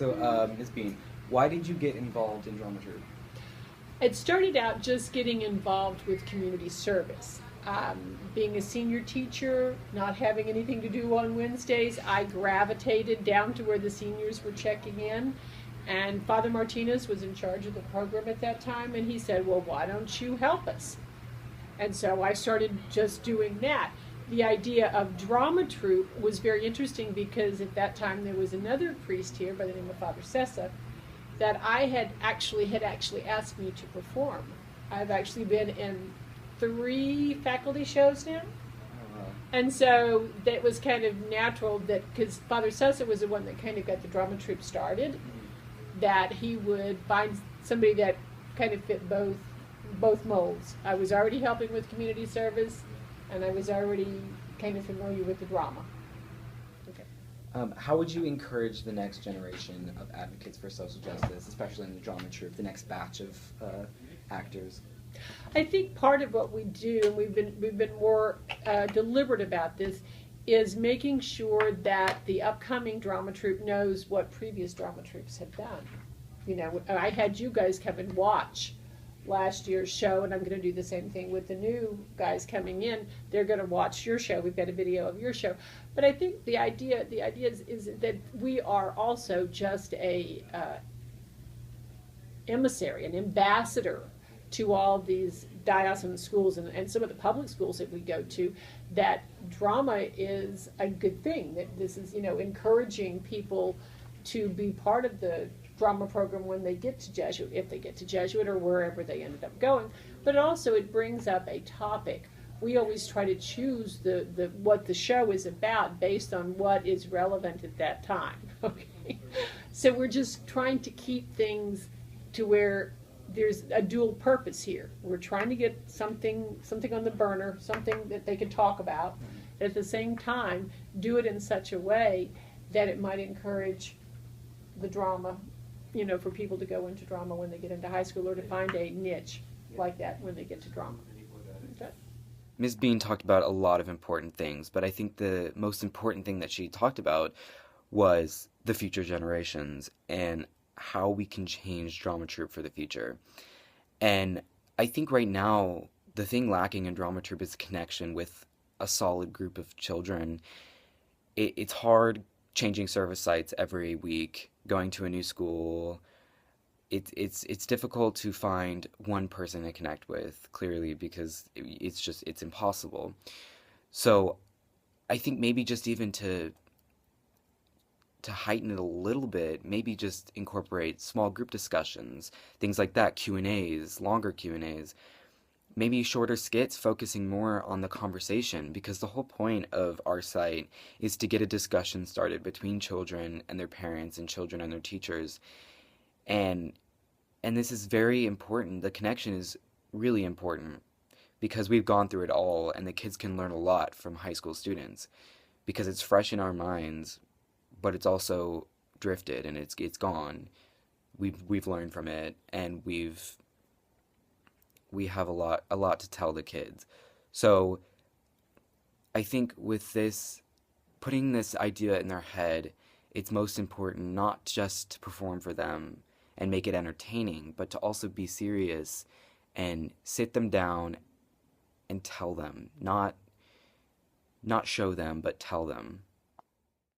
So, Ms. Bean, why did you get involved in drama troupe? It started out just getting involved with community service. Being a senior teacher, not having anything to do on Wednesdays, I gravitated down to where the seniors were checking in. And Father Martinez was in charge of the program at that time, and he said, "Well, why don't you help us?" And so I started just doing that. The idea of drama troupe was very interesting because at that time there was another priest here by the name of Father Sessa that I had actually asked me to perform. I've actually been in 3 faculty shows now. And so that was kind of natural that because Father Sessa was the one that kind of got the drama troupe started, that he would find somebody that kind of fit both molds. I was already helping with community service, and I was already kind of familiar with the drama. Okay. How would you encourage the next generation of advocates for social justice, especially in the drama troupe, the next batch of actors? I think part of what we do, and we've been more deliberate about this, is making sure that the upcoming drama troupe knows what previous drama troupes have done. You know, I had you guys come and watch last year's show, and I'm going to do the same thing with the new guys coming in. They're going to watch your show. We've got a video of your show. But I think the idea is that we are also just a emissary, an ambassador to all these diocesan schools and some of the public schools that we go to, that drama is a good thing, that this is, you know, encouraging people to be part of the drama program when they get to Jesuit, if they get to Jesuit or wherever they ended up going. But also it brings up a topic. We always try to choose the what the show is about based on what is relevant at that time. Okay, so we're just trying to keep things to where there's a dual purpose here. We're trying to get something on the burner, something that they can talk about, and at the same time do it in such a way that it might encourage the drama, you know, for people to go into drama when they get into high school, or to find a niche like that when they get to drama. Okay. Ms. Bean talked about a lot of important things, but I think the most important thing that she talked about was the future generations and how we can change drama troupe for the future. And I think right now, the thing lacking in drama troupe is connection with a solid group of children. It's hard changing service sites every week, going to a new school. It's difficult to find one person to connect with, clearly, because it's impossible. So I think maybe just even to heighten it a little bit, maybe just incorporate small group discussions, things like that, Q&As, longer Q&As, maybe shorter skits focusing more on the conversation, because the whole point of our site is to get a discussion started between children and their parents and children and their teachers. And this is very important. The connection is really important because we've gone through it all, and the kids can learn a lot from high school students because it's fresh in our minds, but it's also drifted and it's gone. We've learned from it, and we have a lot to tell the kids. So I think with this, putting this idea in their head, it's most important not just to perform for them and make it entertaining, but to also be serious and sit them down and tell them, not show them, but tell them.